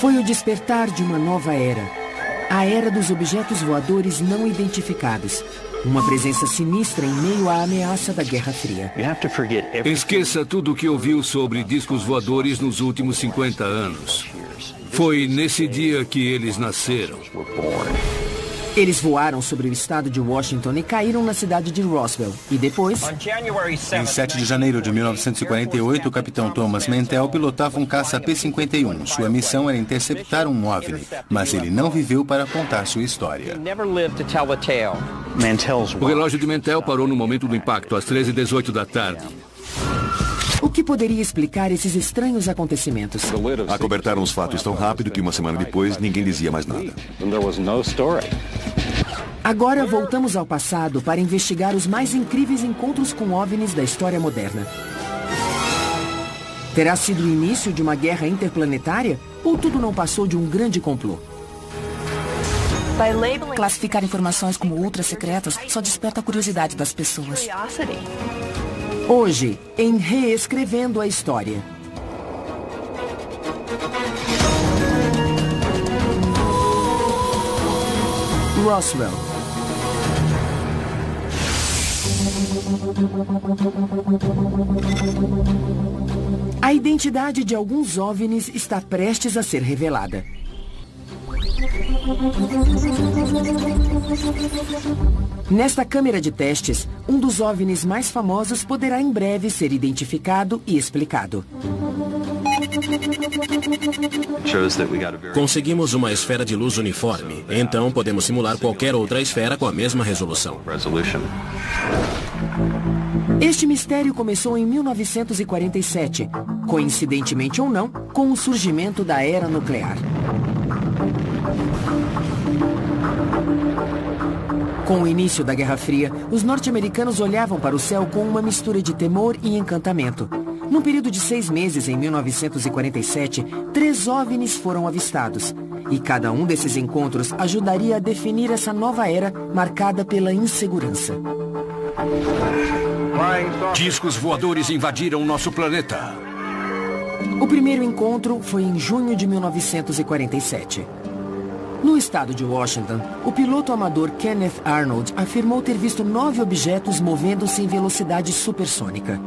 Foi o despertar de uma nova era. A era dos objetos voadores não identificados. Uma presença sinistra em meio à ameaça da Guerra Fria. Esqueça tudo o que ouviu sobre discos voadores nos últimos 50 anos. Foi nesse dia que eles nasceram. Eles voaram sobre o estado de Washington e caíram na cidade de Roswell. E depois... Em 7 de janeiro de 1948, o capitão Thomas Mantell pilotava um caça P-51. Sua missão era interceptar um OVNI, mas ele não viveu para contar sua história. O relógio de Mantell parou no momento do impacto, às 13h18 da tarde. O que poderia explicar esses estranhos acontecimentos? Acobertaram os fatos tão rápido que uma semana depois ninguém dizia mais nada. Agora voltamos ao passado para investigar os mais incríveis encontros com OVNIs da história moderna. Terá sido o início de uma guerra interplanetária ou tudo não passou de um grande complô? Classificar informações como ultra-secretas só desperta a curiosidade das pessoas. Hoje, em Reescrevendo a História. Roswell. A identidade de alguns OVNIs está prestes a ser revelada. Nesta câmera de testes, um dos OVNIs mais famosos poderá em breve ser identificado e explicado. Conseguimos uma esfera de luz uniforme, então podemos simular qualquer outra esfera com a mesma resolução. Este mistério começou em 1947, coincidentemente ou não, com o surgimento da era nuclear. Com o início da Guerra Fria, os norte-americanos olhavam para o céu com uma mistura de temor e encantamento. Num período de 6 meses, em 1947, 3 OVNIs foram avistados. E cada um desses encontros ajudaria a definir essa nova era marcada pela insegurança. Discos voadores invadiram nosso planeta. O primeiro encontro foi em junho de 1947. No estado de Washington, o piloto amador Kenneth Arnold afirmou ter visto 9 objetos movendo-se em velocidade supersônica.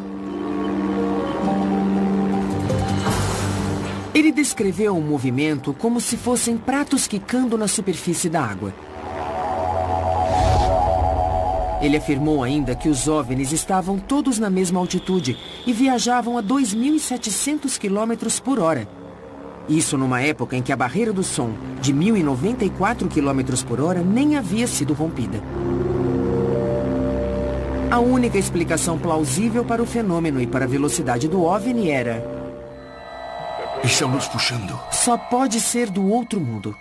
Ele descreveu o movimento como se fossem pratos quicando na superfície da água. Ele afirmou ainda que os OVNIs estavam todos na mesma altitude e viajavam a 2.700 km por hora. Isso numa época em que a barreira do som, de 1.094 km por hora, nem havia sido rompida. A única explicação plausível para o fenômeno e para a velocidade do OVNI era... Estão nos puxando. Só pode ser do outro mundo.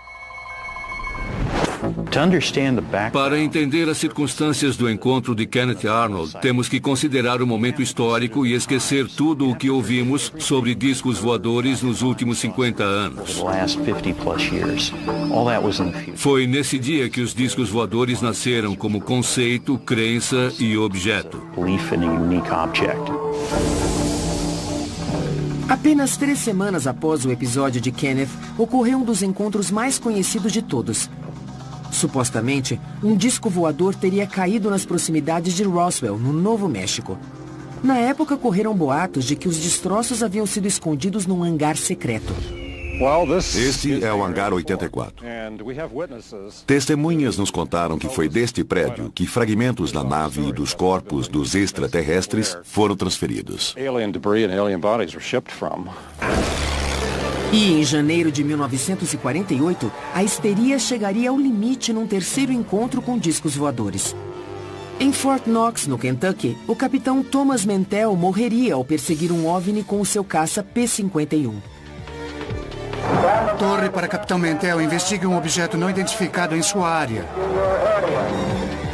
Para entender as circunstâncias do encontro de Kenneth Arnold, temos que considerar o momento histórico e esquecer tudo o que ouvimos sobre discos voadores nos últimos 50 anos. Foi nesse dia que os discos voadores nasceram como conceito, crença e objeto. Apenas 3 semanas após o episódio de Kenneth, ocorreu um dos encontros mais conhecidos de todos. Supostamente, um disco voador teria caído nas proximidades de Roswell, no Novo México. Na época, correram boatos de que os destroços haviam sido escondidos num hangar secreto. Este é o hangar 84. Testemunhas nos contaram que foi deste prédio que fragmentos da nave e dos corpos dos extraterrestres foram transferidos. E em janeiro de 1948, a histeria chegaria ao limite num terceiro encontro com discos voadores. Em Fort Knox, no Kentucky, o capitão Thomas Mantell morreria ao perseguir um OVNI com o seu caça P-51. Torre para Capitão Mantell, investigue um objeto não identificado em sua área.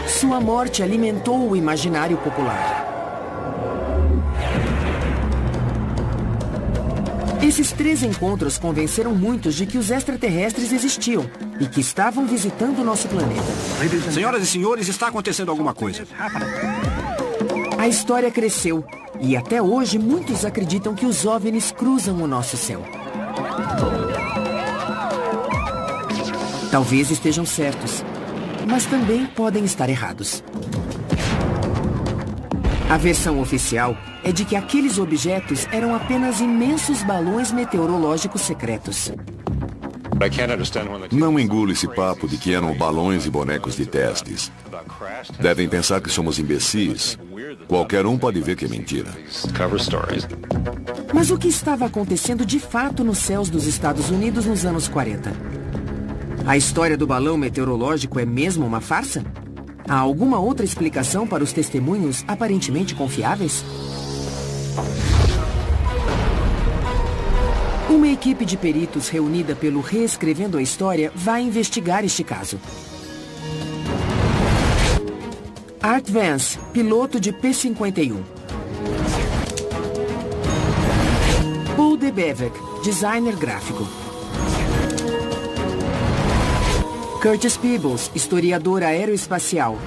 Sua morte alimentou o imaginário popular. Esses 3 encontros convenceram muitos de que os extraterrestres existiam e que estavam visitando o nosso planeta. Senhoras e senhores, está acontecendo alguma coisa. A história cresceu e até hoje muitos acreditam que os OVNIs cruzam o nosso céu. Talvez estejam certos, mas também podem estar errados. A versão oficial é de que aqueles objetos eram apenas imensos balões meteorológicos secretos. Não engulo esse papo de que eram balões e bonecos de testes. Devem pensar que somos imbecis. Qualquer um pode ver que é mentira. Mas o que estava acontecendo de fato nos céus dos Estados Unidos nos anos 40? A história do balão meteorológico é mesmo uma farsa? Há alguma outra explicação para os testemunhos aparentemente confiáveis? Uma equipe de peritos reunida pelo Reescrevendo a História vai investigar este caso. Art Vance, piloto de P-51. Paul DeBevec, designer gráfico. Curtis Peebles, historiador aeroespacial.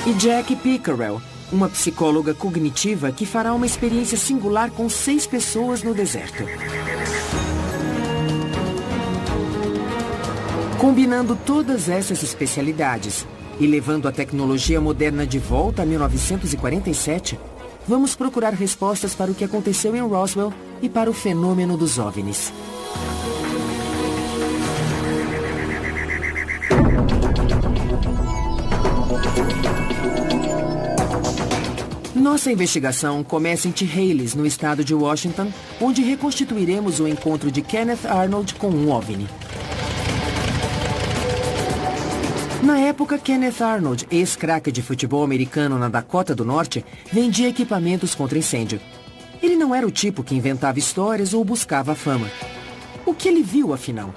E Jack Pickerel, uma psicóloga cognitiva que fará uma experiência singular com 6 pessoas no deserto. Combinando todas essas especialidades e levando a tecnologia moderna de volta a 1947, vamos procurar respostas para o que aconteceu em Roswell e para o fenômeno dos OVNIs. Nossa investigação começa em Chehalis, no estado de Washington, onde reconstituiremos o encontro de Kenneth Arnold com um OVNI. Na época, Kenneth Arnold, ex-craque de futebol americano na Dakota do Norte, vendia equipamentos contra incêndio. Ele não era o tipo que inventava histórias ou buscava a fama. O que ele viu, afinal?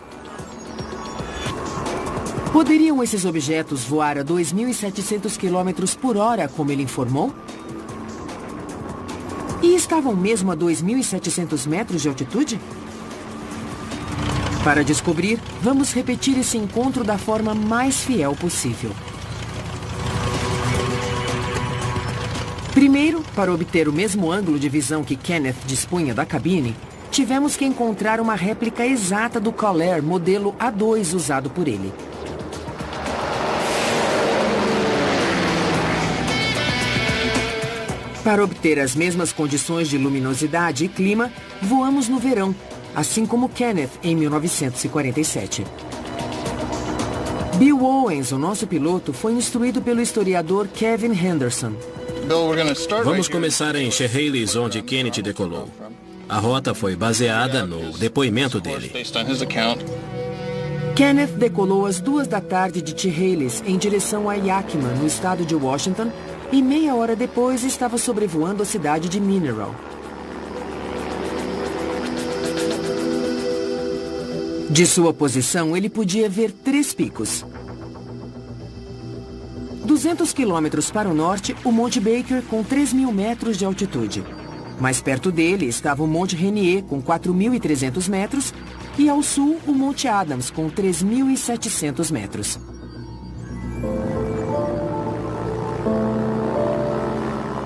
Poderiam esses objetos voar a 2.700 km por hora, como ele informou? E estavam mesmo a 2.700 metros de altitude? Para descobrir, vamos repetir esse encontro da forma mais fiel possível. Primeiro, para obter o mesmo ângulo de visão que Kenneth dispunha da cabine, tivemos que encontrar uma réplica exata do Caller modelo A2 usado por ele. Para obter as mesmas condições de luminosidade e clima, voamos no verão, assim como Kenneth em 1947. Bill Owens, o nosso piloto, foi instruído pelo historiador Kevin Henderson. Vamos começar em Chehalis, onde Kenneth decolou. A rota foi baseada no depoimento dele. Kenneth decolou às 2 da tarde de Chehalis em direção a Yakima, no estado de Washington, e meia hora depois estava sobrevoando a cidade de Mineral. De sua posição, ele podia ver 3 picos. 200 quilômetros para o norte, o Monte Baker com 3.000 metros de altitude. Mais perto dele estava o Monte Rainier com 4.300 metros e ao sul o Monte Adams com 3.700 metros.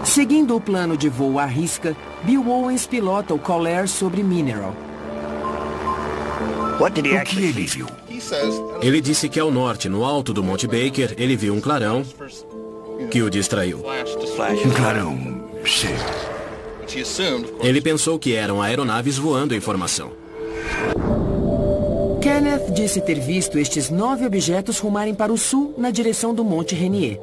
Seguindo o plano de voo à risca, Bill Owens pilota o Caller sobre Mineral. O que ele viu? Ele disse que ao norte, no alto do Monte Baker, ele viu um clarão que o distraiu. Um clarão, sei. Ele pensou que eram aeronaves voando em formação. Kenneth disse ter visto estes 9 objetos rumarem para o sul na direção do Monte Rainier.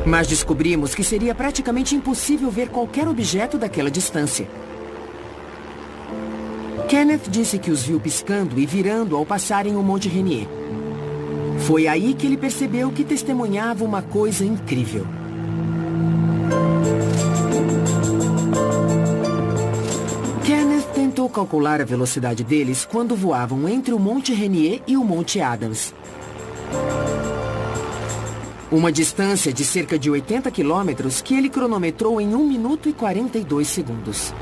Mas descobrimos que seria praticamente impossível ver qualquer objeto daquela distância. Kenneth disse que os viu piscando e virando ao passarem o Monte Rainier. Foi aí que ele percebeu que testemunhava uma coisa incrível. Kenneth tentou calcular a velocidade deles quando voavam entre o Monte Rainier e o Monte Adams. Uma distância de cerca de 80 quilômetros que ele cronometrou em 1 minuto e 42 segundos.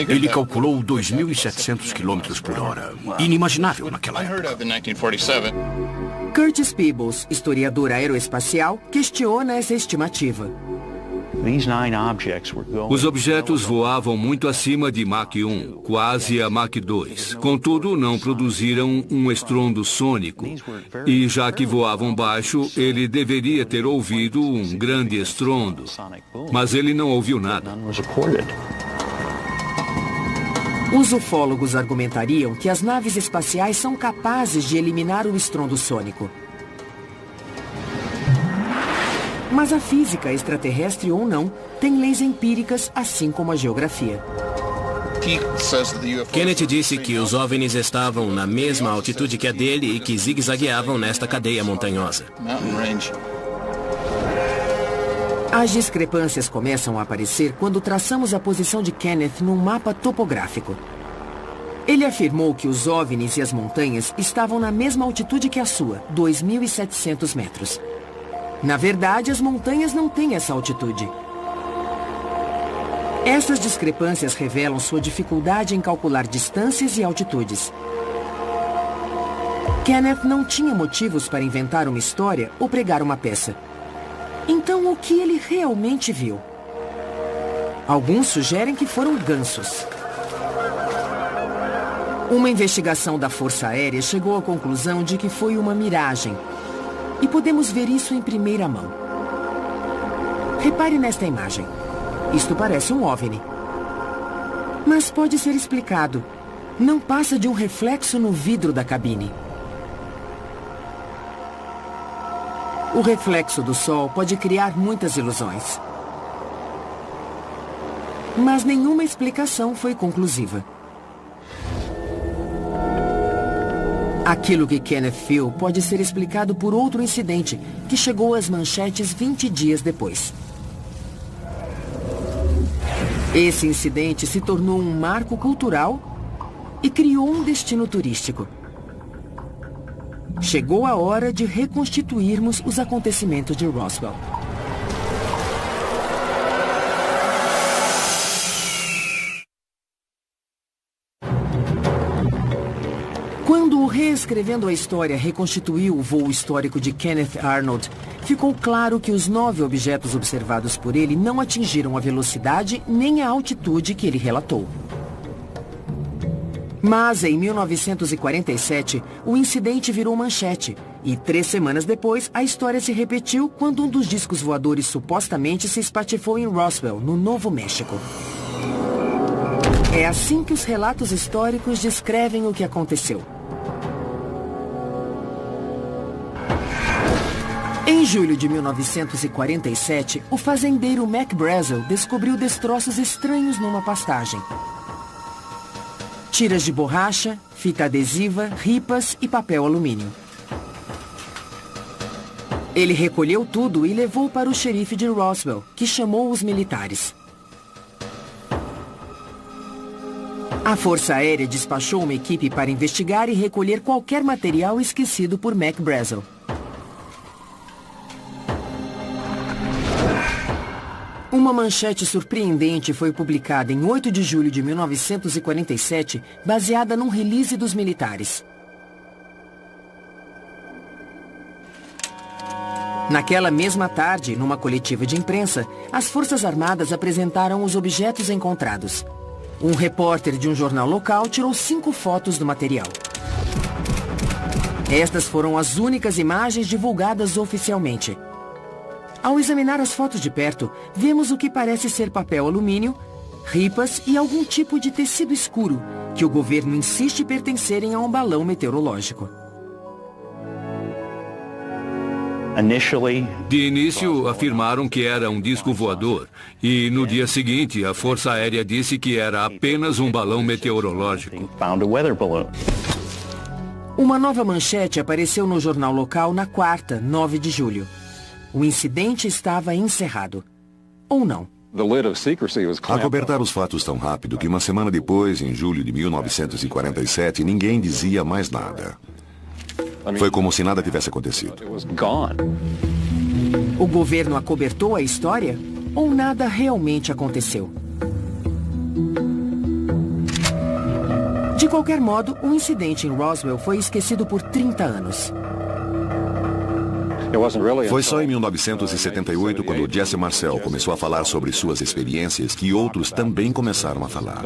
Ele calculou 2.700 km por hora. Inimaginável naquela época. Curtis Peebles, historiador aeroespacial, questiona essa estimativa. Os objetos voavam muito acima de Mach 1, quase a Mach 2. Contudo, não produziram um estrondo sônico. E já que voavam baixo, ele deveria ter ouvido um grande estrondo. Mas ele não ouviu nada. Os ufólogos argumentariam que as naves espaciais são capazes de eliminar o estrondo sônico. Mas a física, extraterrestre ou não, tem leis empíricas, assim como a geografia. Kenneth disse que os OVNIs estavam na mesma altitude que a dele e que zigue-zagueavam nesta cadeia montanhosa. As discrepâncias começam a aparecer quando traçamos a posição de Kenneth num mapa topográfico. Ele afirmou que os OVNIs e as montanhas estavam na mesma altitude que a sua, 2.700 metros. Na verdade, as montanhas não têm essa altitude. Essas discrepâncias revelam sua dificuldade em calcular distâncias e altitudes. Kenneth não tinha motivos para inventar uma história ou pregar uma peça. Então, o que ele realmente viu? Alguns sugerem que foram gansos. Uma investigação da Força Aérea chegou à conclusão de que foi uma miragem. E podemos ver isso em primeira mão. Repare nesta imagem. Isto parece um OVNI. Mas pode ser explicado. Não passa de um reflexo no vidro da cabine. O reflexo do Sol pode criar muitas ilusões. Mas nenhuma explicação foi conclusiva. Aquilo que Kenneth viu pode ser explicado por outro incidente que chegou às manchetes 20 dias depois. Esse incidente se tornou um marco cultural e criou um destino turístico. Chegou a hora de reconstituirmos os acontecimentos de Roswell. Quando o Reescrevendo a História reconstituiu o voo histórico de Kenneth Arnold, ficou claro que os 9 objetos observados por ele não atingiram a velocidade nem a altitude que ele relatou. Mas, em 1947, o incidente virou manchete. E 3 semanas depois, a história se repetiu quando um dos discos voadores supostamente se espatifou em Roswell, no Novo México. É assim que os relatos históricos descrevem o que aconteceu. Em julho de 1947, o fazendeiro Mac Brazel descobriu destroços estranhos numa pastagem. Tiras de borracha, fita adesiva, ripas e papel alumínio. Ele recolheu tudo e levou para o xerife de Roswell, que chamou os militares. A Força Aérea despachou uma equipe para investigar e recolher qualquer material esquecido por Mac Brazel. Uma manchete surpreendente foi publicada em 8 de julho de 1947, baseada num release dos militares. Naquela mesma tarde, numa coletiva de imprensa, as Forças Armadas apresentaram os objetos encontrados. Um repórter de um jornal local tirou 5 fotos do material. Estas foram as únicas imagens divulgadas oficialmente. Ao examinar as fotos de perto, vemos o que parece ser papel alumínio, ripas e algum tipo de tecido escuro, que o governo insiste pertencerem a um balão meteorológico. De início, afirmaram que era um disco voador. E no dia seguinte, a Força Aérea disse que era apenas um balão meteorológico. Uma nova manchete apareceu no jornal local na quarta, 9 de julho. O incidente estava encerrado. Ou não. Acobertar os fatos tão rápido que uma semana depois, em julho de 1947, ninguém dizia mais nada. Foi como se nada tivesse acontecido. O governo acobertou a história? Ou nada realmente aconteceu? De qualquer modo, o incidente em Roswell foi esquecido por 30 anos. Foi só em 1978, quando Jesse Marcel começou a falar sobre suas experiências, que outros também começaram a falar.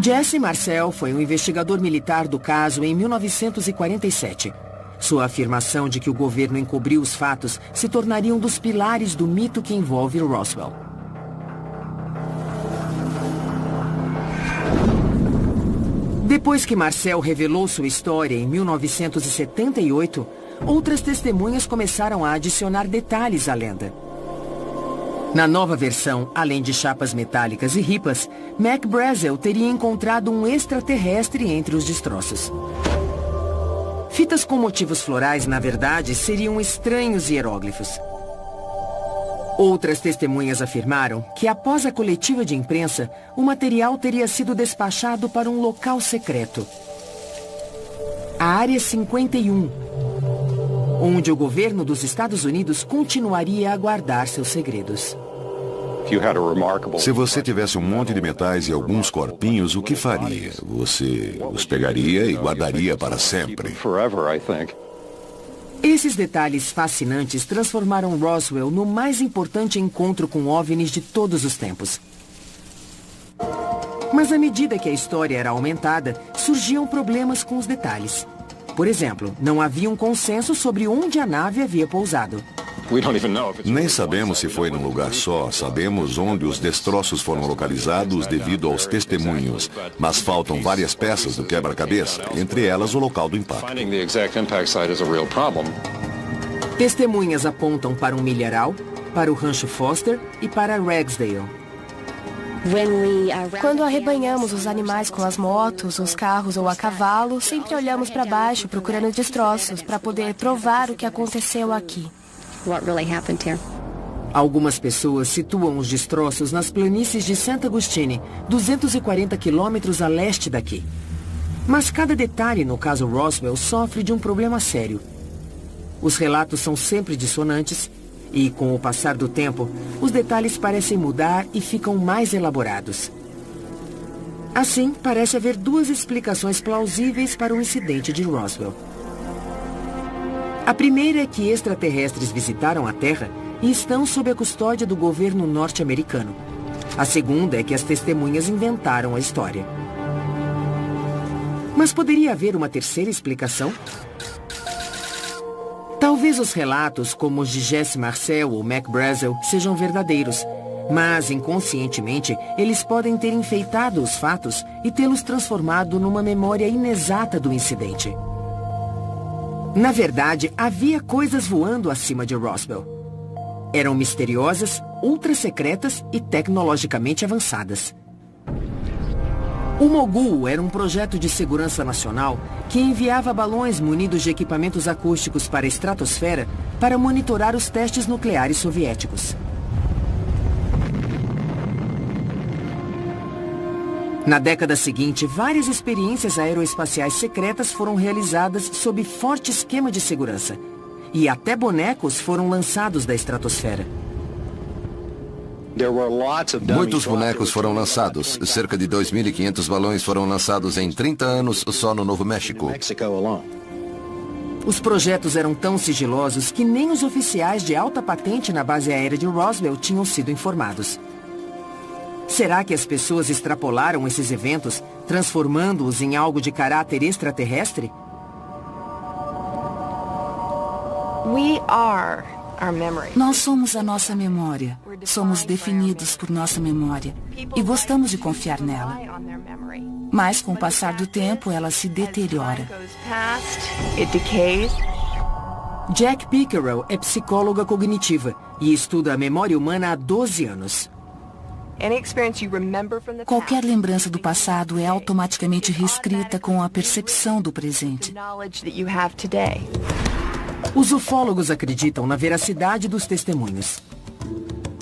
Jesse Marcel foi um investigador militar do caso em 1947. Sua afirmação de que o governo encobriu os fatos se tornaria um dos pilares do mito que envolve Roswell. Depois que Marcel revelou sua história em 1978, outras testemunhas começaram a adicionar detalhes à lenda. Na nova versão, além de chapas metálicas e ripas, Mac Brazel teria encontrado um extraterrestre entre os destroços. Fitas com motivos florais, na verdade, seriam estranhos hieróglifos. Outras testemunhas afirmaram que, após a coletiva de imprensa, o material teria sido despachado para um local secreto. A Área 51, onde o governo dos Estados Unidos continuaria a guardar seus segredos. Se você tivesse um monte de metais e alguns corpinhos, o que faria? Você os pegaria e guardaria para sempre. Esses detalhes fascinantes transformaram Roswell no mais importante encontro com OVNIs de todos os tempos. Mas à medida que a história era aumentada, surgiam problemas com os detalhes. Por exemplo, não havia um consenso sobre onde a nave havia pousado. Nem sabemos se foi num lugar só, sabemos onde os destroços foram localizados devido aos testemunhos, mas faltam várias peças do quebra-cabeça, entre elas o local do impacto. Testemunhas apontam para um milharal, para o Rancho Foster e para Ragsdale. Quando arrebanhamos os animais com as motos, os carros ou a cavalo, sempre olhamos para baixo procurando destroços para poder provar o que aconteceu aqui. Algumas pessoas situam os destroços nas planícies de St. Augustine, 240 quilômetros a leste daqui. Mas cada detalhe no caso Roswell sofre de um problema sério. Os relatos são sempre dissonantes e, com o passar do tempo, os detalhes parecem mudar e ficam mais elaborados. Assim, parece haver duas explicações plausíveis para o incidente de Roswell. A primeira é que extraterrestres visitaram a Terra e estão sob a custódia do governo norte-americano. A segunda é que as testemunhas inventaram a história. Mas poderia haver uma terceira explicação? Talvez os relatos, como os de Jesse Marcel ou Mac Brazel, sejam verdadeiros, mas inconscientemente eles podem ter enfeitado os fatos e tê-los transformado numa memória inexata do incidente. Na verdade, havia coisas voando acima de Roswell. Eram misteriosas, ultra-secretas e tecnologicamente avançadas. O Mogul era um projeto de segurança nacional que enviava balões munidos de equipamentos acústicos para a estratosfera para monitorar os testes nucleares soviéticos. Na década seguinte, várias experiências aeroespaciais secretas foram realizadas sob forte esquema de segurança. E até bonecos foram lançados da estratosfera. Muitos bonecos foram lançados. Cerca de 2.500 balões foram lançados em 30 anos só no Novo México. Os projetos eram tão sigilosos que nem os oficiais de alta patente na base aérea de Roswell tinham sido informados. Será que as pessoas extrapolaram esses eventos, transformando-os em algo de caráter extraterrestre? Nós somos a nossa memória. Somos definidos por nossa memória. E gostamos de confiar nela. Mas, com o passar do tempo, ela se deteriora. Jack Pickerel é psicóloga cognitiva e estuda a memória humana há 12 anos. Qualquer lembrança do passado é automaticamente reescrita com a percepção do presente. Os ufólogos acreditam na veracidade dos testemunhos.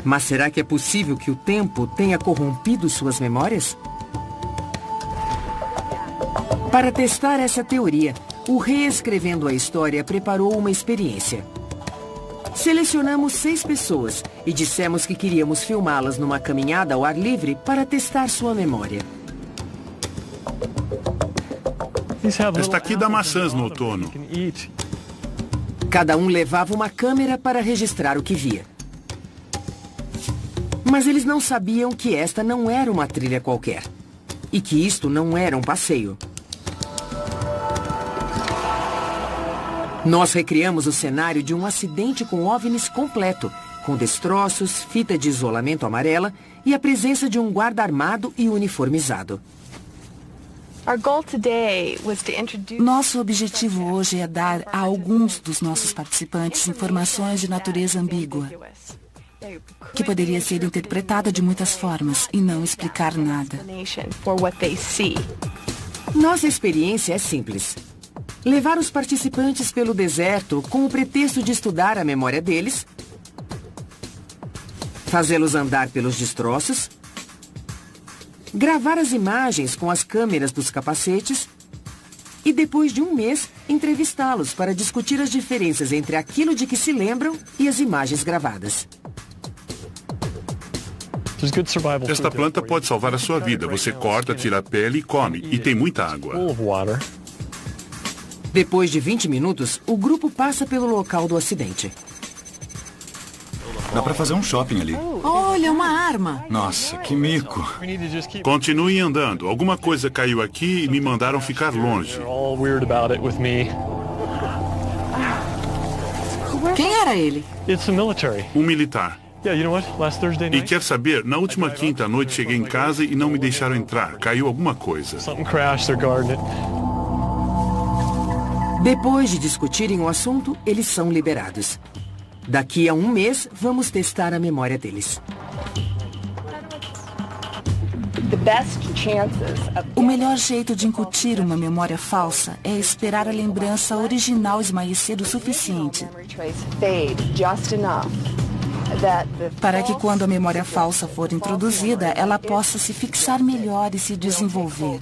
Mas será que é possível que o tempo tenha corrompido suas memórias? Para testar essa teoria, o Reescrevendo a História preparou uma experiência. Selecionamos 6 pessoas e dissemos que queríamos filmá-las numa caminhada ao ar livre para testar sua memória. Esta aqui dá maçãs no outono. Cada um levava uma câmera para registrar o que via. Mas eles não sabiam que esta não era uma trilha qualquer. E que isto não era um passeio. Nós recriamos o cenário de um acidente com OVNIs completo, com destroços, fita de isolamento amarela e a presença de um guarda armado e uniformizado. Nosso objetivo hoje é dar a alguns dos nossos participantes informações de natureza ambígua, que poderia ser interpretada de muitas formas e não explicar nada. Nossa experiência é simples. Levar os participantes pelo deserto com o pretexto de estudar a memória deles, fazê-los andar pelos destroços, gravar as imagens com as câmeras dos capacetes e, depois de um mês, entrevistá-los para discutir as diferenças entre aquilo de que se lembram e as imagens gravadas. Esta planta pode salvar a sua vida. Você corta, tira a pele e come. E tem muita água. Depois de 20 minutos, o grupo passa pelo local do acidente. Dá pra fazer um shopping ali. Olha, uma arma. Nossa, que mico. Continuem andando. Alguma coisa caiu aqui e me mandaram ficar longe. Quem era ele? Um militar. E quer saber, na última quinta noite cheguei em casa e não me deixaram entrar. Caiu alguma coisa. Depois de discutirem o assunto, eles são liberados. Daqui a um mês, vamos testar a memória deles. O melhor jeito de incutir uma memória falsa é esperar a lembrança original esmaecer o suficiente para que, quando a memória falsa for introduzida, ela possa se fixar melhor e se desenvolver.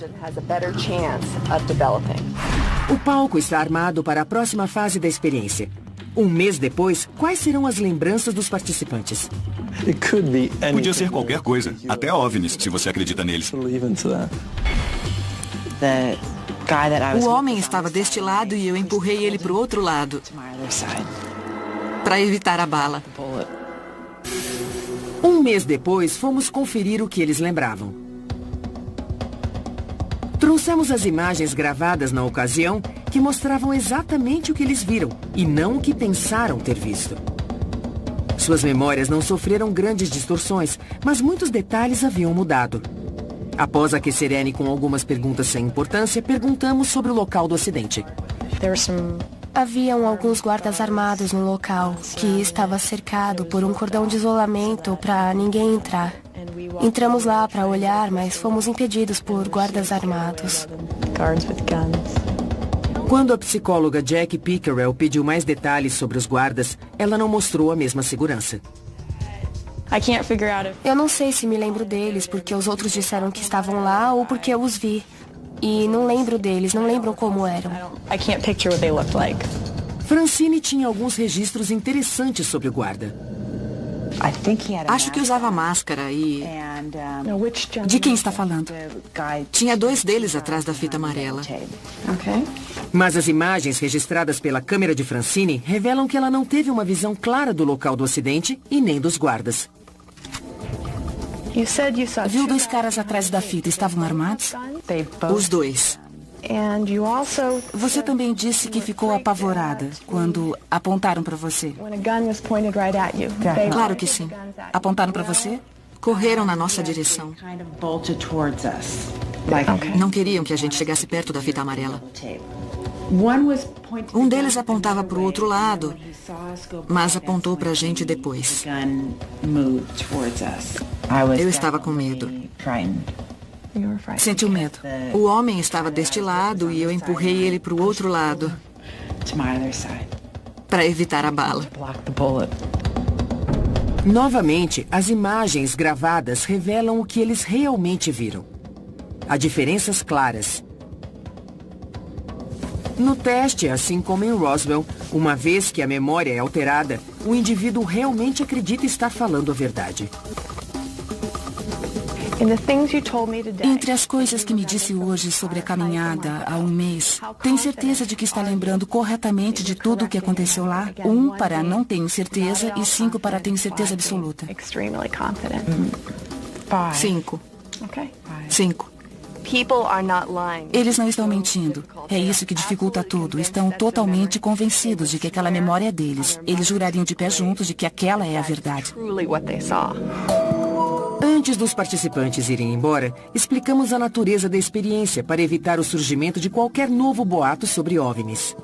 O palco está armado para a próxima fase da experiência. Um mês depois, quais serão as lembranças dos participantes? Podia ser qualquer coisa, até OVNIs, se você acredita neles. O homem estava deste lado e eu empurrei ele para o outro lado, para evitar a bala. Um mês depois, fomos conferir o que eles lembravam. Trouxemos as imagens gravadas na ocasião que mostravam exatamente o que eles viram e não o que pensaram ter visto. Suas memórias não sofreram grandes distorções, mas muitos detalhes haviam mudado. Após aquecer Annie com algumas perguntas sem importância, perguntamos sobre o local do acidente. Haviam alguns guardas armados no local, que estava cercado por um cordão de isolamento para ninguém entrar. Entramos lá para olhar, mas fomos impedidos por guardas armados. Quando a psicóloga Jack Pickerel pediu mais detalhes sobre os guardas, ela não mostrou a mesma segurança. Eu não sei se me lembro deles porque os outros disseram que estavam lá ou porque eu os vi. E não lembro deles, não lembro como eram. Francine tinha alguns registros interessantes sobre o guarda. Acho que usava máscara e... De quem está falando? Tinha 2 deles atrás da fita amarela. Mas as imagens registradas pela câmera de Francine revelam que ela não teve uma visão clara do local do acidente e nem dos guardas. Viu 2 caras atrás da fita, estavam armados? Os 2. Você também disse que ficou apavorada quando apontaram para você. Claro que sim. Apontaram para você? Correram na nossa direção. Não queriam que a gente chegasse perto da fita amarela. Um deles apontava para o outro lado, mas apontou para a gente depois. Eu estava com medo. Sentiu medo? O homem estava deste lado e eu empurrei ele para o outro lado, para evitar a bala. Novamente, as imagens gravadas revelam o que eles realmente viram. Há diferenças claras. No teste, assim como em Roswell, uma vez que a memória é alterada, o indivíduo realmente acredita estar falando a verdade. Entre as coisas que me disse hoje sobre a caminhada há um mês, tem certeza de que está lembrando corretamente de tudo o que aconteceu lá? 1 para não tenho certeza e 5 para tenho certeza absoluta. 5. 5. Eles não estão mentindo. É isso que dificulta tudo. Estão totalmente convencidos de que aquela memória é deles. Eles jurariam de pé juntos de que aquela é a verdade. Antes dos participantes irem embora, explicamos a natureza da experiência para evitar o surgimento de qualquer novo boato sobre OVNIs.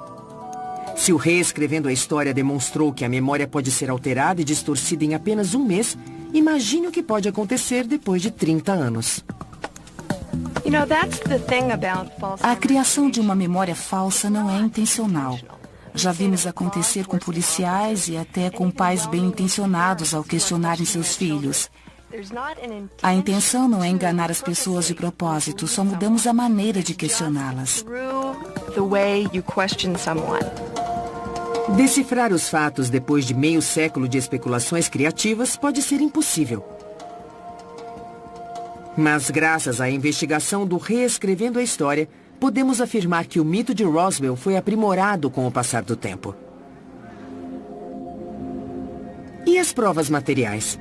Se o reescrevendo a história demonstrou que a memória pode ser alterada e distorcida em apenas um mês, imagine o que pode acontecer depois de 30 anos. A criação de uma memória falsa não é intencional. Já vimos acontecer com policiais e até com pais bem intencionados ao questionarem seus filhos. A intenção não é enganar as pessoas de propósito, só mudamos a maneira de questioná-las. Decifrar os fatos depois de meio século de especulações criativas pode ser impossível. Mas graças à investigação do Reescrevendo a História, podemos afirmar que o mito de Roswell foi aprimorado com o passar do tempo. E as provas materiais?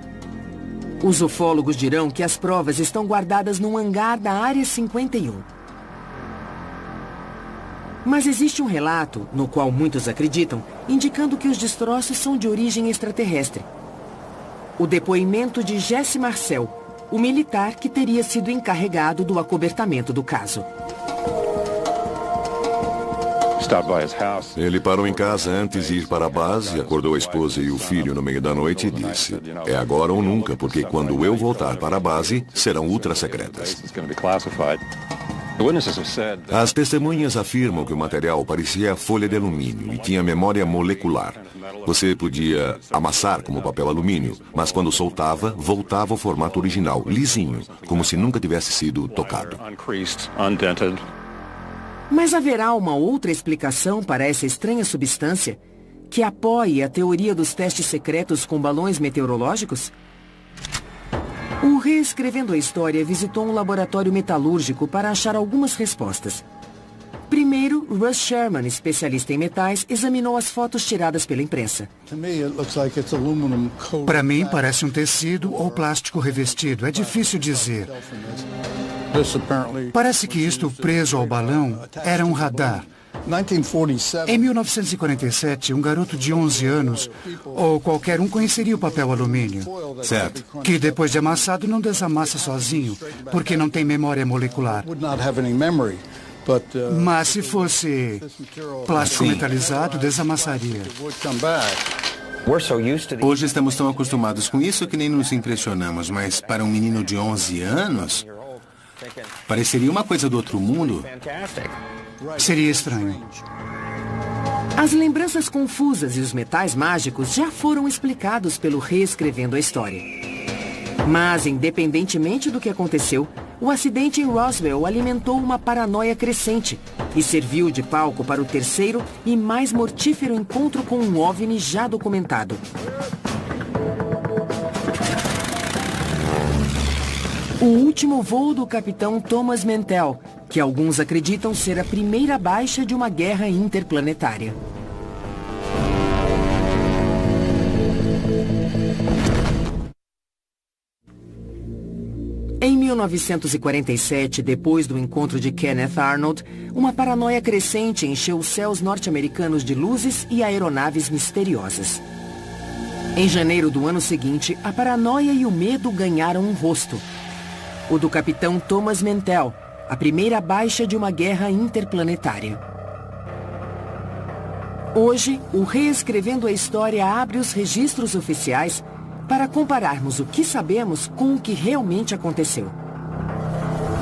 Os ufólogos dirão que as provas estão guardadas num hangar da Área 51. Mas existe um relato, no qual muitos acreditam, indicando que os destroços são de origem extraterrestre. O depoimento de Jesse Marcel, o militar que teria sido encarregado do acobertamento do caso. Ele parou em casa antes de ir para a base, acordou a esposa e o filho no meio da noite e disse: "É agora ou nunca, porque quando eu voltar para a base, serão ultra-secretas." As testemunhas afirmam que o material parecia folha de alumínio e tinha memória molecular. Você podia amassar como papel alumínio, mas quando soltava, voltava ao formato original, lisinho, como se nunca tivesse sido tocado. Mas haverá uma outra explicação para essa estranha substância que apoie a teoria dos testes secretos com balões meteorológicos? O Reescrevendo a História visitou um laboratório metalúrgico para achar algumas respostas. Primeiro, Russ Sherman, especialista em metais, examinou as fotos tiradas pela imprensa. Para mim, parece um tecido ou plástico revestido. É difícil dizer. Parece que isto preso ao balão era um radar. Em 1947, um garoto de 11 anos, ou qualquer um, conheceria o papel alumínio. Certo. Que depois de amassado não desamassa sozinho, porque não tem memória molecular. Mas se fosse plástico metalizado, desamassaria. Hoje estamos tão acostumados com isso que nem nos impressionamos, mas para um menino de 11 anos, pareceria uma coisa do outro mundo. Seria estranho. As lembranças confusas e os metais mágicos já foram explicados pelo Reescrevendo a História. Mas, independentemente do que aconteceu, o acidente em Roswell alimentou uma paranoia crescente e serviu de palco para o terceiro e mais mortífero encontro com um OVNI já documentado. O último voo do capitão Thomas Mantell, que alguns acreditam ser a primeira baixa de uma guerra interplanetária. Em 1947, depois do encontro de Kenneth Arnold, uma paranoia crescente encheu os céus norte-americanos de luzes e aeronaves misteriosas. Em janeiro do ano seguinte, a paranoia e o medo ganharam um rosto. O do capitão Thomas Mantell, a primeira baixa de uma guerra interplanetária. Hoje, o Reescrevendo a História abre os registros oficiais para compararmos o que sabemos com o que realmente aconteceu.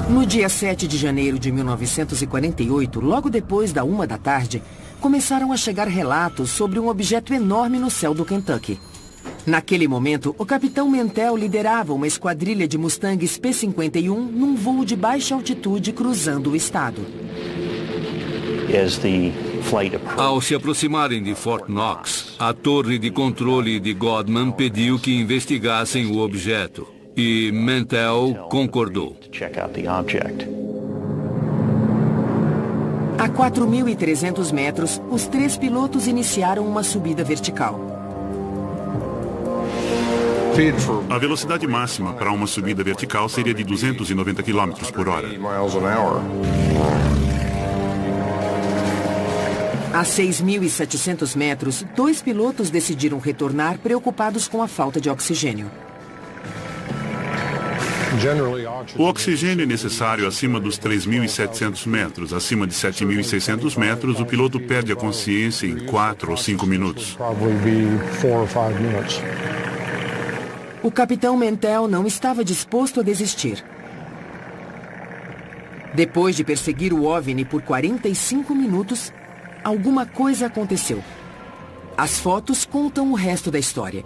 No dia 7 de janeiro de 1948, logo depois da 1 da tarde, começaram a chegar relatos sobre um objeto enorme no céu do Kentucky. Naquele momento, o capitão Mantell liderava uma esquadrilha de Mustangs P-51 num voo de baixa altitude cruzando o estado. Ao se aproximarem de Fort Knox, a torre de controle de Godman pediu que investigassem o objeto. e Mantell concordou. A 4.300 metros, os 3 pilotos iniciaram uma subida vertical. A velocidade máxima para uma subida vertical seria de 290 km por hora. A 6.700 metros, 2 pilotos decidiram retornar preocupados com a falta de oxigênio. O oxigênio é necessário acima dos 3.700 metros. Acima de 7.600 metros, o piloto perde a consciência em 4 ou 5 minutos. O capitão Mantell não estava disposto a desistir. Depois de perseguir o OVNI por 45 minutos, alguma coisa aconteceu. As fotos contam o resto da história.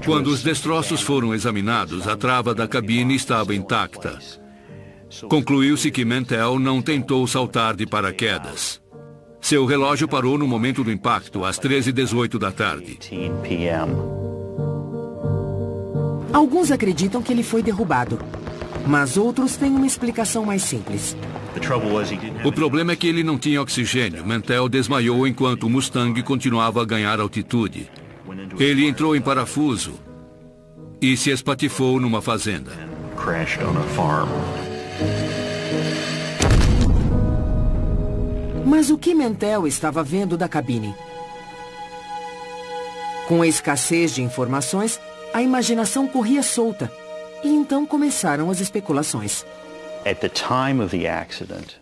Quando os destroços foram examinados, a trava da cabine estava intacta. Concluiu-se que Mantell não tentou saltar de paraquedas. Seu relógio parou no momento do impacto, às 13h18 da tarde. Alguns acreditam que ele foi derrubado, mas outros têm uma explicação mais simples. O problema é que ele não tinha oxigênio. Mantell desmaiou enquanto o Mustang continuava a ganhar altitude. Ele entrou em parafuso e se espatifou numa fazenda. Mas o que Mantell estava vendo da cabine? Com a escassez de informações, a imaginação corria solta e então começaram as especulações.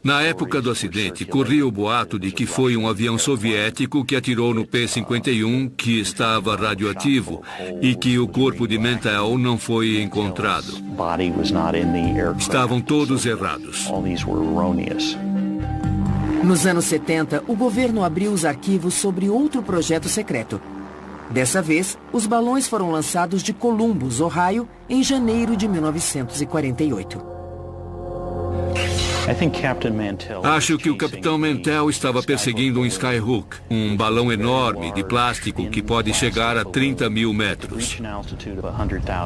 Na época do acidente, corria o boato de que foi um avião soviético que atirou no P-51, que estava radioativo, e que o corpo de Mantell não foi encontrado. Estavam todos errados. Nos anos 70, o governo abriu os arquivos sobre outro projeto secreto. Dessa vez, os balões foram lançados de Columbus, Ohio, em janeiro de 1948. Acho que o capitão Mantell estava perseguindo um Skyhook, um balão enorme de plástico que pode chegar a 30 mil metros.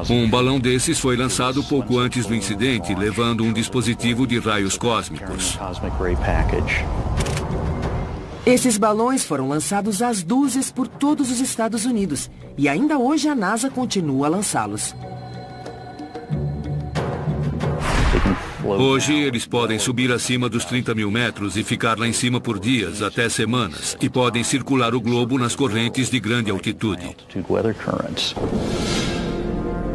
Um balão desses foi lançado pouco antes do incidente, levando um dispositivo de raios cósmicos. Esses balões foram lançados às dúzias por todos os Estados Unidos e ainda hoje a NASA continua a lançá-los. Hoje, eles podem subir acima dos 30 mil metros e ficar lá em cima por dias, até semanas, e podem circular o globo nas correntes de grande altitude.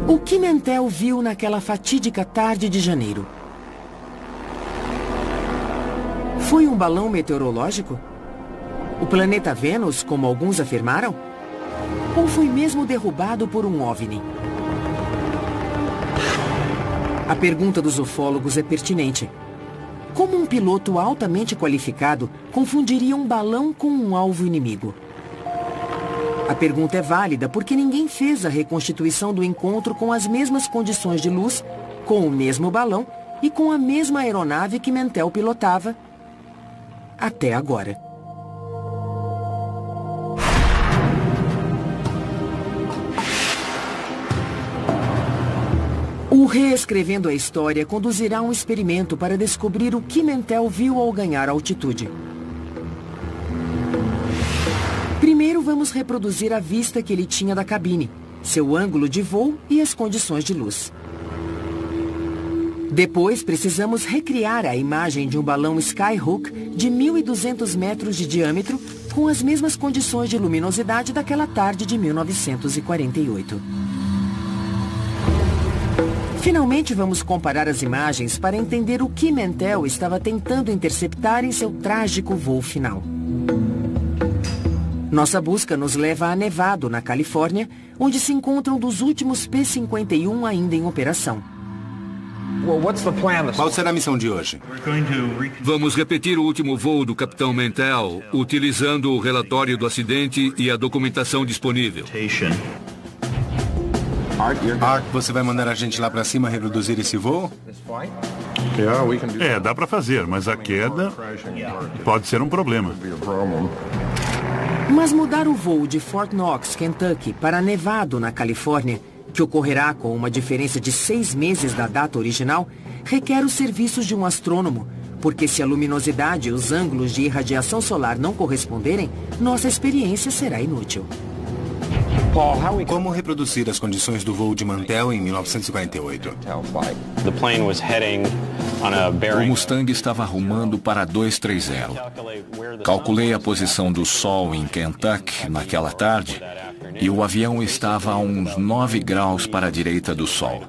O que Mantell viu naquela fatídica tarde de janeiro? Foi um balão meteorológico? O planeta Vênus, como alguns afirmaram? Ou foi mesmo derrubado por um OVNI? A pergunta dos ufólogos é pertinente. Como um piloto altamente qualificado confundiria um balão com um alvo inimigo? A pergunta é válida porque ninguém fez a reconstituição do encontro com as mesmas condições de luz, com o mesmo balão e com a mesma aeronave que Mantell pilotava até agora. O Reescrevendo a História conduzirá um experimento para descobrir o que Mantell viu ao ganhar altitude. Primeiro vamos reproduzir a vista que ele tinha da cabine, seu ângulo de voo e as condições de luz. Depois precisamos recriar a imagem de um balão Skyhook de 1.200 metros de diâmetro com as mesmas condições de luminosidade daquela tarde de 1948. Finalmente vamos comparar as imagens para entender o que Mantell estava tentando interceptar em seu trágico voo final. Nossa busca nos leva a Nevado, na Califórnia, onde se encontram dos últimos P-51 ainda em operação. Qual será a missão de hoje? Vamos repetir o último voo do capitão Mantell, utilizando o relatório do acidente e a documentação disponível. Art, você vai mandar a gente lá para cima reproduzir esse voo? Dá para fazer, mas a queda pode ser um problema. Mas mudar o voo de Fort Knox, Kentucky, para Nevado, na Califórnia, que ocorrerá com uma diferença de 6 meses da data original, requer os serviços de um astrônomo, porque se a luminosidade e os ângulos de irradiação solar não corresponderem, nossa experiência será inútil. Como reproduzir as condições do voo de Mantell em 1948? O Mustang estava rumando para 230. Calculei a posição do Sol em Kentucky naquela tarde e o avião estava a uns 9 graus para a direita do Sol.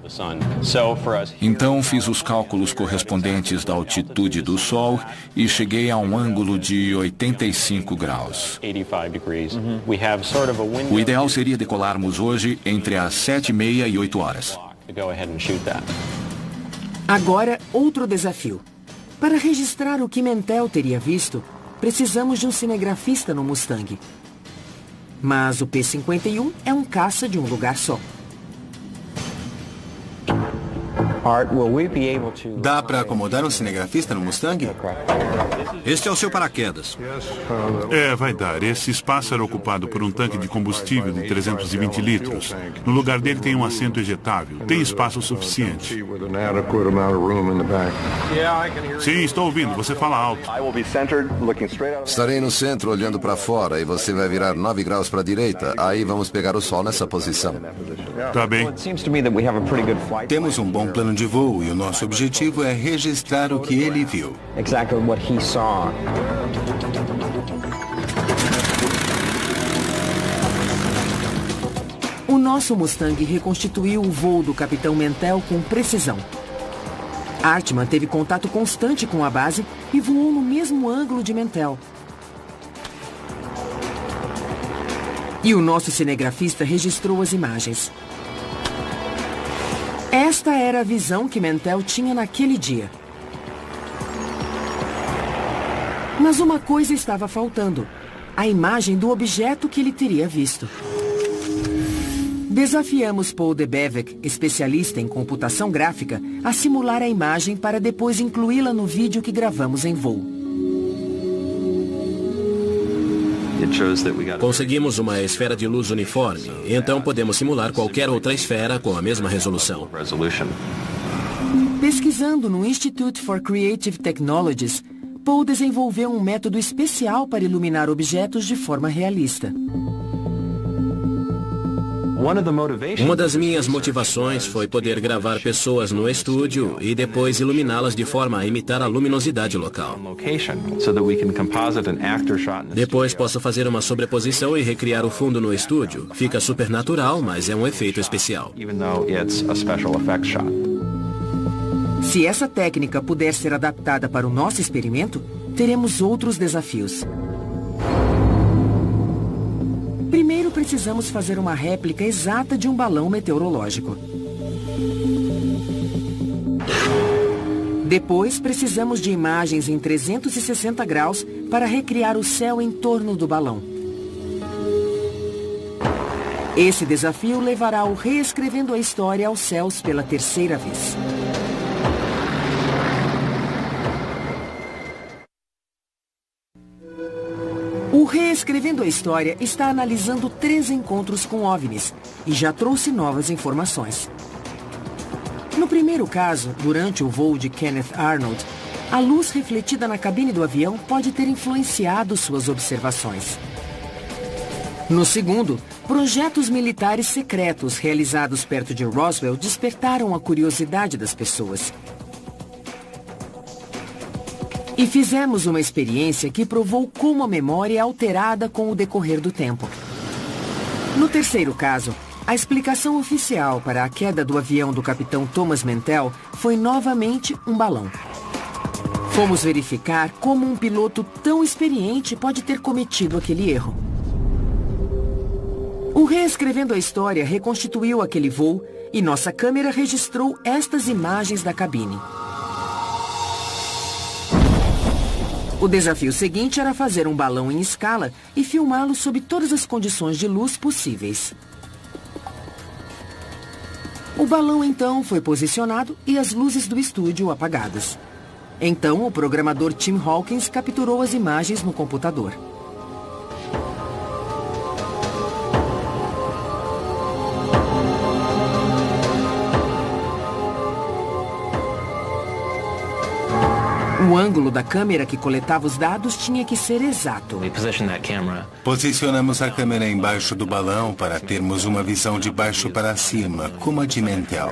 Então fiz os cálculos correspondentes da altitude do Sol e cheguei a um ângulo de 85 graus. O ideal seria decolarmos hoje entre as 7h30 e 8 horas. Agora, outro desafio. Para registrar o que Mantell teria visto, precisamos de um cinegrafista no Mustang. Mas o P-51 é um caça de um lugar só. Dá para acomodar um cinegrafista no Mustang? Este é o seu paraquedas. Vai dar. Esse espaço era ocupado por um tanque de combustível de 320 litros. No lugar dele tem um assento ejetável. Tem espaço suficiente. Sim, estou ouvindo. Você fala alto. Estarei no centro olhando para fora e você vai virar 9 graus para a direita. Aí vamos pegar o sol nessa posição. Tá bem. Temos um bom plano de voo e o nosso objetivo é registrar o que ele viu. O nosso Mustang reconstituiu o voo do capitão Mantell com precisão. Hartmann teve contato constante com a base e voou no mesmo ângulo de Mantell. E o nosso cinegrafista registrou as imagens. Esta era a visão que Mantell tinha naquele dia. Mas uma coisa estava faltando: a imagem do objeto que ele teria visto. Desafiamos Paul Debevec, especialista em computação gráfica, a simular a imagem para depois incluí-la no vídeo que gravamos em voo. Conseguimos uma esfera de luz uniforme, então podemos simular qualquer outra esfera com a mesma resolução. Pesquisando no Institute for Creative Technologies, Paul desenvolveu um método especial para iluminar objetos de forma realista. Uma das minhas motivações foi poder gravar pessoas no estúdio e depois iluminá-las de forma a imitar a luminosidade local. Depois posso fazer uma sobreposição e recriar o fundo no estúdio. Fica super natural, mas é um efeito especial. Se essa técnica puder ser adaptada para o nosso experimento, teremos outros desafios. Primeiro, precisamos fazer uma réplica exata de um balão meteorológico. Depois, precisamos de imagens em 360 graus para recriar o céu em torno do balão. Esse desafio levará ao Reescrevendo a História aos céus pela 3ª vez. O Reescrevendo a História está analisando 3 encontros com OVNIs e já trouxe novas informações. No primeiro caso, durante o voo de Kenneth Arnold, a luz refletida na cabine do avião pode ter influenciado suas observações. No segundo, projetos militares secretos realizados perto de Roswell despertaram a curiosidade das pessoas. E fizemos uma experiência que provou como a memória é alterada com o decorrer do tempo. No terceiro caso, a explicação oficial para a queda do avião do capitão Thomas Mantell foi novamente um balão. Fomos verificar como um piloto tão experiente pode ter cometido aquele erro. O Reescrevendo a História reconstituiu aquele voo e nossa câmera registrou estas imagens da cabine. O desafio seguinte era fazer um balão em escala e filmá-lo sob todas as condições de luz possíveis. O balão então foi posicionado e as luzes do estúdio apagadas. Então o programador Tim Hawkins capturou as imagens no computador. O ângulo da câmera que coletava os dados tinha que ser exato. Posicionamos a câmera embaixo do balão para termos uma visão de baixo para cima, como a de Mantell.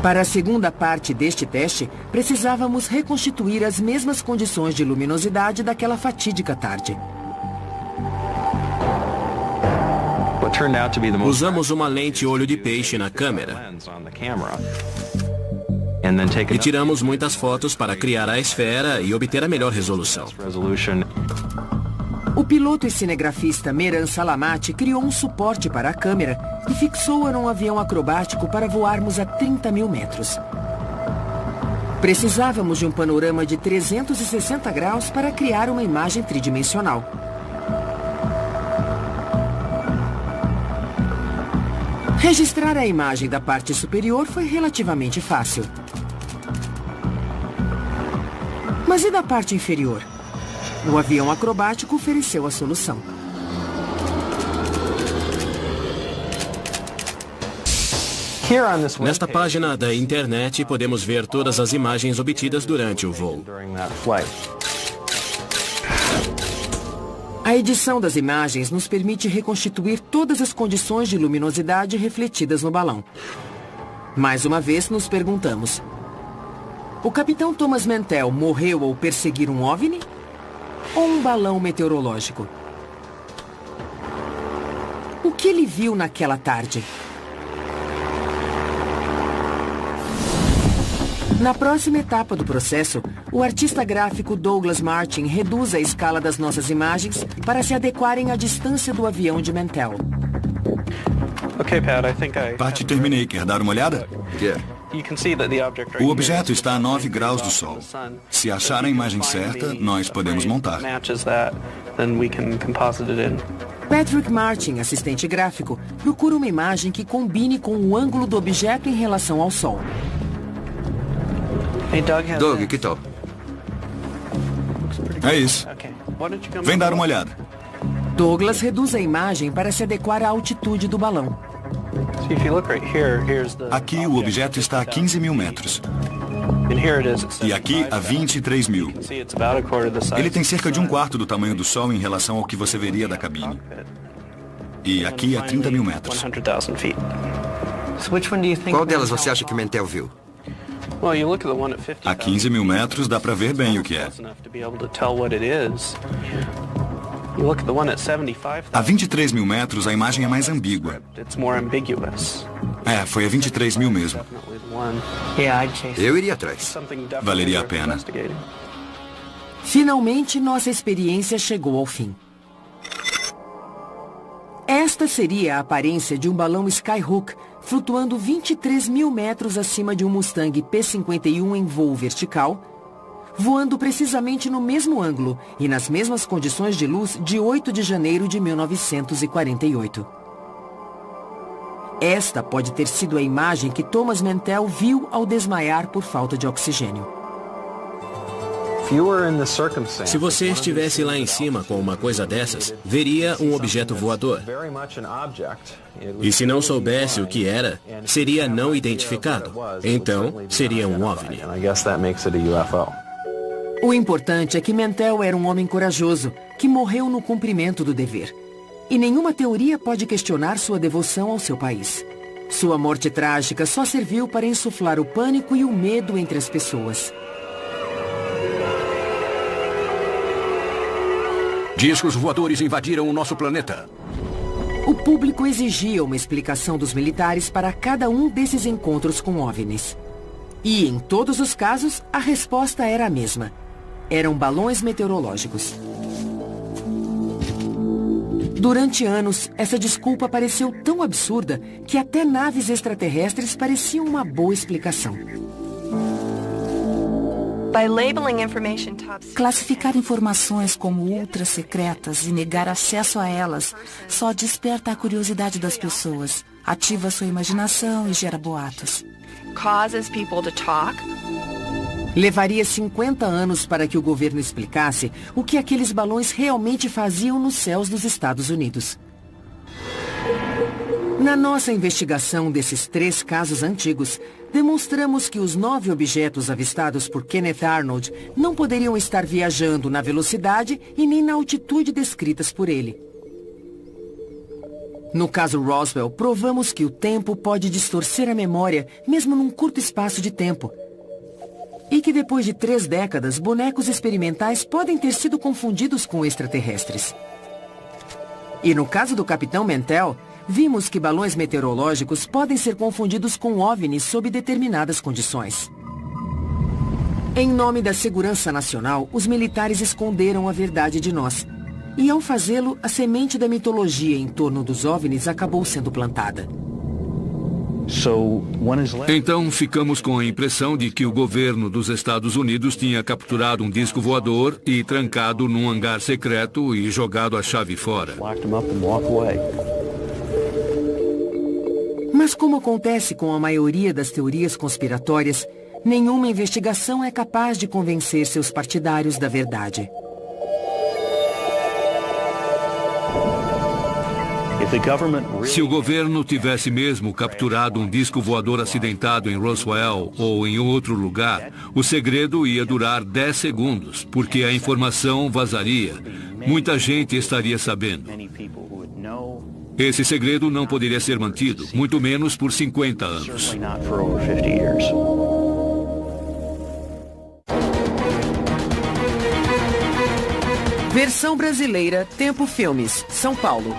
Para a segunda parte deste teste, precisávamos reconstituir as mesmas condições de luminosidade daquela fatídica tarde. Usamos uma lente olho de peixe na câmera. E tiramos muitas fotos para criar a esfera e obter a melhor resolução. O piloto e cinegrafista Meran Salamati criou um suporte para a câmera e fixou-a num avião acrobático para voarmos a 30 mil metros. Precisávamos de um panorama de 360 graus para criar uma imagem tridimensional. Registrar a imagem da parte superior foi relativamente fácil. Mas e da parte inferior? O avião acrobático ofereceu a solução. Nesta página da internet, podemos ver todas as imagens obtidas durante o voo. A edição das imagens nos permite reconstituir todas as condições de luminosidade refletidas no balão. Mais uma vez, nos perguntamos: o capitão Thomas Mantell morreu ao perseguir um OVNI? Ou um balão meteorológico? O que ele viu naquela tarde? Na próxima etapa do processo, o artista gráfico Douglas Martin reduz a escala das nossas imagens para se adequarem à distância do avião de Mantell. Pat, terminei. Quer dar uma olhada? Quer. O objeto está a 9 graus do Sol. Se achar a imagem certa, nós podemos montar. Patrick Martin, assistente gráfico, procura uma imagem que combine com o ângulo do objeto em relação ao Sol. Doug, que tal? É isso. Vem dar uma olhada. Douglas reduz a imagem para se adequar à altitude do balão. Aqui o objeto está a 15 mil metros. E aqui a 23 mil. Ele tem cerca de 1/4 do tamanho do Sol em relação ao que você veria da cabine. E aqui a 30 mil metros. Qual delas você acha que Mantell viu? A 15 mil metros dá para ver bem o que é. A 23 mil metros a imagem é mais ambígua. É, foi a 23 mil mesmo. Eu iria atrás. Valeria a pena. Finalmente, nossa experiência chegou ao fim. Esta seria a aparência de um balão Skyhook flutuando 23 mil metros acima de um Mustang P-51 em voo vertical, voando precisamente no mesmo ângulo e nas mesmas condições de luz de 8 de janeiro de 1948. Esta pode ter sido a imagem que Thomas Mantell viu ao desmaiar por falta de oxigênio. Se você estivesse lá em cima com uma coisa dessas, veria um objeto voador. E se não soubesse o que era, seria não identificado. Então, seria um OVNI. O importante é que Mantell era um homem corajoso, que morreu no cumprimento do dever. E nenhuma teoria pode questionar sua devoção ao seu país. Sua morte trágica só serviu para insuflar o pânico e o medo entre as pessoas. Discos voadores invadiram o nosso planeta. O público exigia uma explicação dos militares para cada um desses encontros com OVNIs. E, em todos os casos, a resposta era a mesma. Eram balões meteorológicos. Durante anos, essa desculpa pareceu tão absurda que até naves extraterrestres pareciam uma boa explicação. Classificar informações como ultra secretas e negar acesso a elas só desperta a curiosidade das pessoas, ativa sua imaginação e gera boatos. Levaria 50 anos para que o governo explicasse o que aqueles balões realmente faziam nos céus dos Estados Unidos. Na nossa investigação desses 3 casos antigos, demonstramos que os 9 objetos avistados por Kenneth Arnold não poderiam estar viajando na velocidade e nem na altitude descritas por ele. No caso Roswell, provamos que o tempo pode distorcer a memória, mesmo num curto espaço de tempo. E que depois de 3 décadas, bonecos experimentais podem ter sido confundidos com extraterrestres. E no caso do Capitão Mantell, vimos que balões meteorológicos podem ser confundidos com OVNIs sob determinadas condições. Em nome da segurança nacional, os militares esconderam a verdade de nós. E ao fazê-lo, a semente da mitologia em torno dos OVNIs acabou sendo plantada. Então ficamos com a impressão de que o governo dos Estados Unidos tinha capturado um disco voador e trancado num hangar secreto e jogado a chave fora. Mas como acontece com a maioria das teorias conspiratórias, nenhuma investigação é capaz de convencer seus partidários da verdade. Se o governo tivesse mesmo capturado um disco voador acidentado em Roswell ou em outro lugar, o segredo ia durar 10 segundos, porque a informação vazaria. Muita gente estaria sabendo. Esse segredo não poderia ser mantido, muito menos por 50 anos. Versão brasileira, Tempo Filmes, São Paulo.